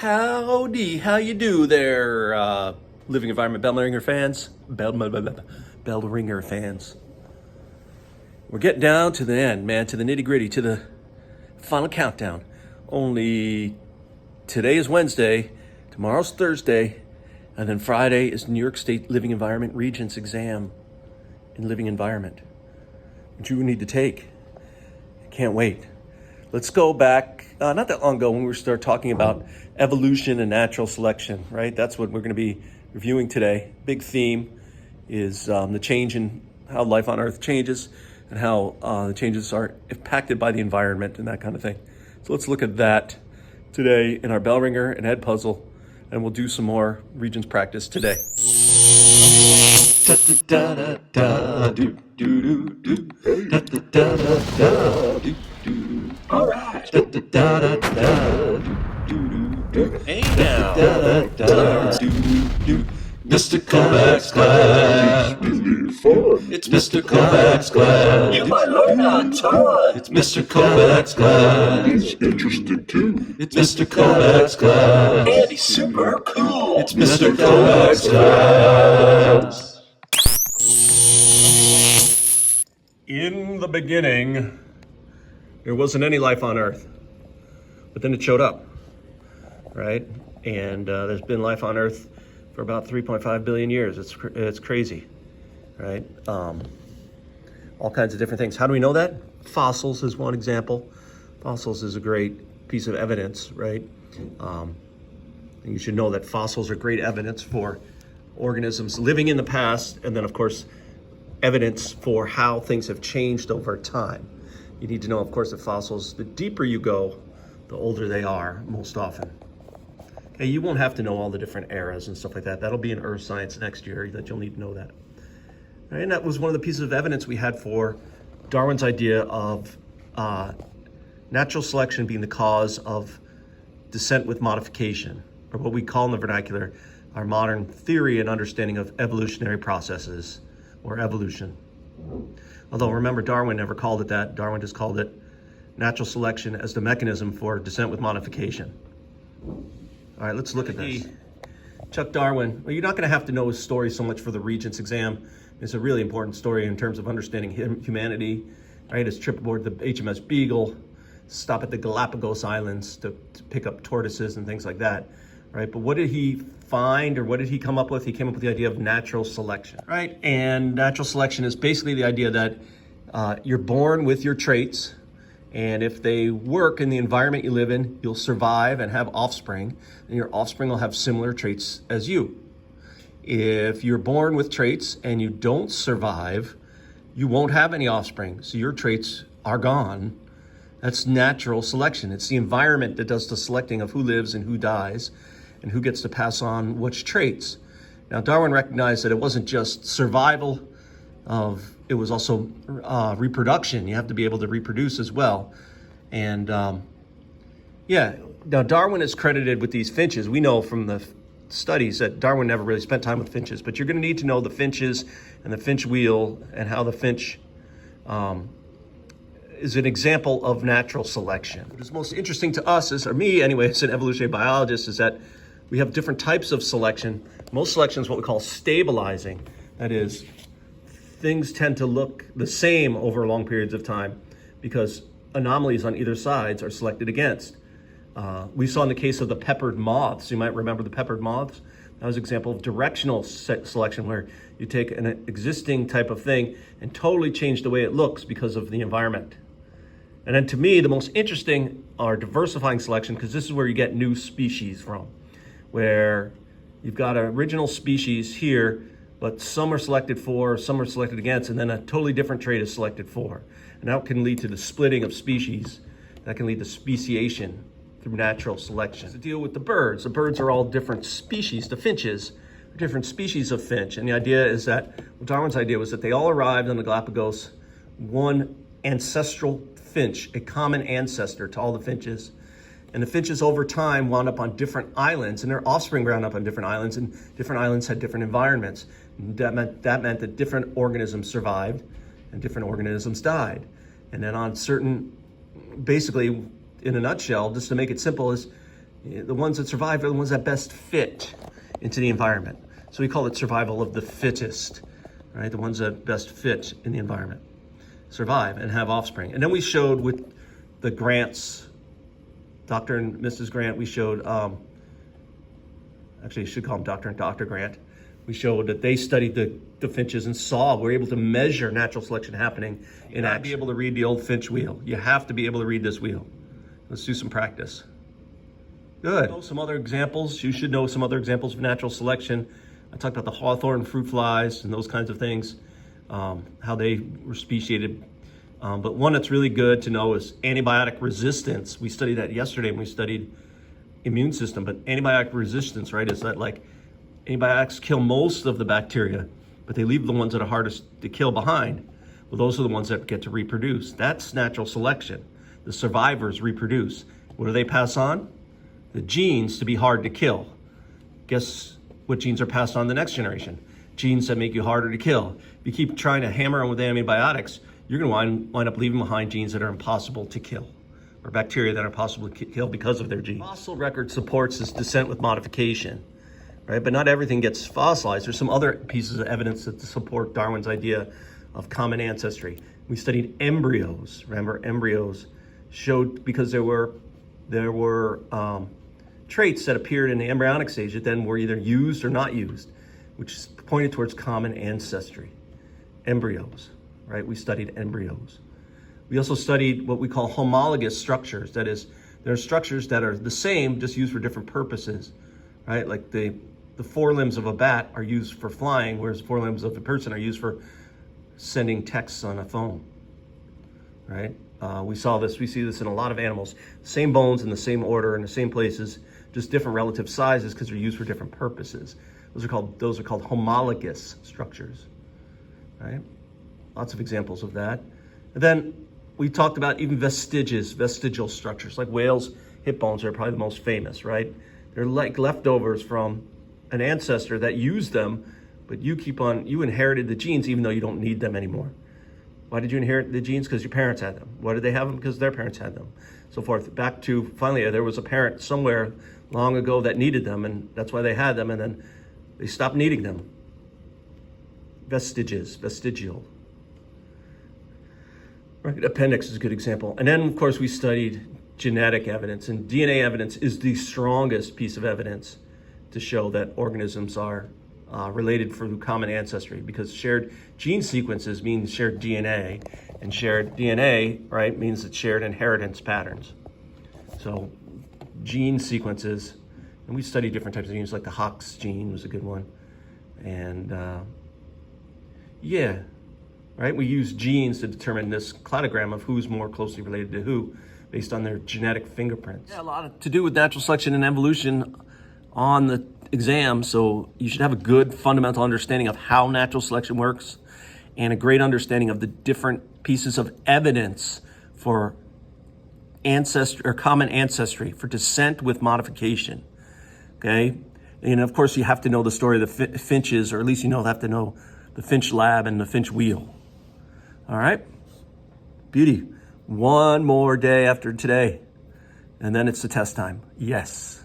Howdy, how you do there, Living Environment Bellringer fans? Bellringer fans. We're getting down to the end, man, to the nitty gritty, to the final countdown. Only today is Wednesday, tomorrow's Thursday, and then Friday is New York State Living Environment Regents exam in living environment, which you need to take. I can't wait. Let's go back, not that long ago when we started talking about evolution and natural selection, right? That's what we're going to be reviewing today. Big theme is the change in how life on Earth changes and how the changes are impacted by the environment and that kind of thing. So let's look at that today in our Bellringer and Ed puzzle, and we'll do some more Regents practice today. All right. Hey now. Mr. Kovacs class. It's Mr. Kovacs class. You might learn a ton. It's Mr. Kovacs class. It's interesting too. It's Mr. Kovacs class. And he's super cool. It's Mr. Kovacs class. In the beginning, there wasn't any life on Earth, but then it showed up, right? And there's been life on Earth for about 3.5 billion years. It's crazy, right? All kinds of different things. How do we know that? Fossils is one example. Fossils is a great piece of evidence, right? And you should know that fossils are great evidence for organisms living in the past, and then of course, evidence for how things have changed over time. You need to know, of course, that fossils, the deeper you go, the older they are most often. Okay, you won't have to know all the different eras and stuff like that. That'll be in Earth Science next year that you'll need to know that. Right, and that was one of the pieces of evidence we had for Darwin's idea of natural selection being the cause of descent with modification, or what we call in the vernacular our modern theory and understanding of evolutionary processes, or evolution. Although remember, Darwin never called it that. Darwin just called it natural selection as the mechanism for descent with modification. All right, let's look at this. Chuck Darwin, well, you're not gonna have to know his story so much for the Regents exam. It's a really important story in terms of understanding humanity, right? His trip aboard the HMS Beagle, stop at the Galapagos Islands to pick up tortoises and things like that, right? But what did he find, or what did he come up with? He came up with the idea of natural selection, right? And natural selection is basically the idea that you're born with your traits, and if they work in the environment you live in, you'll survive and have offspring, and your offspring will have similar traits as you. If you're born with traits and you don't survive, you won't have any offspring, so your traits are gone. That's natural selection. It's the environment that does the selecting of who lives and who dies, and who gets to pass on which traits. Now, Darwin recognized that it wasn't just survival it was also reproduction. You have to be able to reproduce as well. And yeah, now Darwin is credited with these finches. We know from the studies that Darwin never really spent time with finches, but you're gonna need to know the finches and the finch wheel and how the finch is an example of natural selection. What is most interesting to us, or me anyway, as an evolutionary biologist, is that we have different types of selection. Most selection is what we call stabilizing. That is, things tend to look the same over long periods of time because anomalies on either sides are selected against. We saw in the case of the peppered moths, you might remember the peppered moths. That was an example of directional selection, where you take an existing type of thing and totally change the way it looks because of the environment. And then to me, the most interesting are diversifying selection, because this is where you get new species from, where you've got an original species here, but some are selected for, some are selected against, and then a totally different trait is selected for. And that can lead to the splitting of species. That can lead to speciation through natural selection. To deal with the birds are all different species. The finches are different species of finch. And the idea is that, well, Darwin's idea was that they all arrived on the Galapagos, one ancestral finch, a common ancestor to all the finches. And the finches over time wound up on different islands, and their offspring wound up on different islands, and different islands had different environments. And that meant that different organisms survived and different organisms died. And then on certain, basically, in a nutshell, just to make it simple, is The ones that survive are the ones that best fit into the environment. So we call it survival of the fittest, right? The ones that best fit in the environment survive and have offspring. And then we showed with the Grants, Dr. and Mrs. Grant, we showed, actually you should call them Dr. and Dr. Grant. We showed that they studied the finches and were able to measure natural selection happening in action. Be able to read the old finch wheel. You have to be able to read this wheel. Let's do some practice. Good. Some other examples. You should know some other examples of natural selection. I talked about the hawthorn fruit flies and those kinds of things, how they were speciated. But one that's really good to know is antibiotic resistance. We studied that yesterday when we studied immune system, but antibiotic resistance, right, is that like antibiotics kill most of the bacteria, but they leave the ones that are hardest to kill behind. Well, those are the ones that get to reproduce. That's natural selection. The survivors reproduce. What do they pass on? The genes to be hard to kill. Guess what genes are passed on to the next generation? Genes that make you harder to kill. If you keep trying to hammer on with antibiotics, you're going to wind up leaving behind genes that are impossible to kill, or bacteria that are impossible to kill because of their genes. Fossil record supports this descent with modification, right? But not everything gets fossilized. There's some other pieces of evidence that support Darwin's idea of common ancestry. We studied embryos. Remember, embryos showed, because there were traits that appeared in the embryonic stage that then were either used or not used, which pointed towards common ancestry. Embryos, right? We studied embryos. We also studied what we call homologous structures. That is, there are structures that are the same, just used for different purposes, right? Like the forelimbs of a bat are used for flying, whereas forelimbs of a person are used for sending texts on a phone, right? We see this in a lot of animals. Same bones in the same order in the same places, just different relative sizes because they're used for different purposes. Those are called homologous structures, right? Lots of examples of that. And then we talked about even vestigial structures, like whales' hip bones are probably the most famous, right? They're like leftovers from an ancestor that used them, but you inherited the genes even though you don't need them anymore. Why did you inherit the genes? Because your parents had them. Why did they have them? Because their parents had them. So forth. Back to, finally, there was a parent somewhere long ago that needed them, and that's why they had them, and then they stopped needing them. Vestigial. Right, appendix is a good example. And then, of course, we studied genetic evidence, and DNA evidence is the strongest piece of evidence to show that organisms are related through common ancestry, because shared gene sequences mean shared DNA, and shared DNA, right, means it's shared inheritance patterns. So gene sequences, and we study different types of genes, like the Hox gene was a good one. And yeah, right, we use genes to determine this cladogram of who's more closely related to who based on their genetic fingerprints. Yeah, a lot to do with natural selection and evolution on the exam, so you should have a good fundamental understanding of how natural selection works and a great understanding of the different pieces of evidence for ancestry or common ancestry, for descent with modification. Okay, and of course you have to know the story of the finches, or at least have to know the finch lab and the finch wheel. All right, beauty. One more day after today, and then it's the test time. Yes.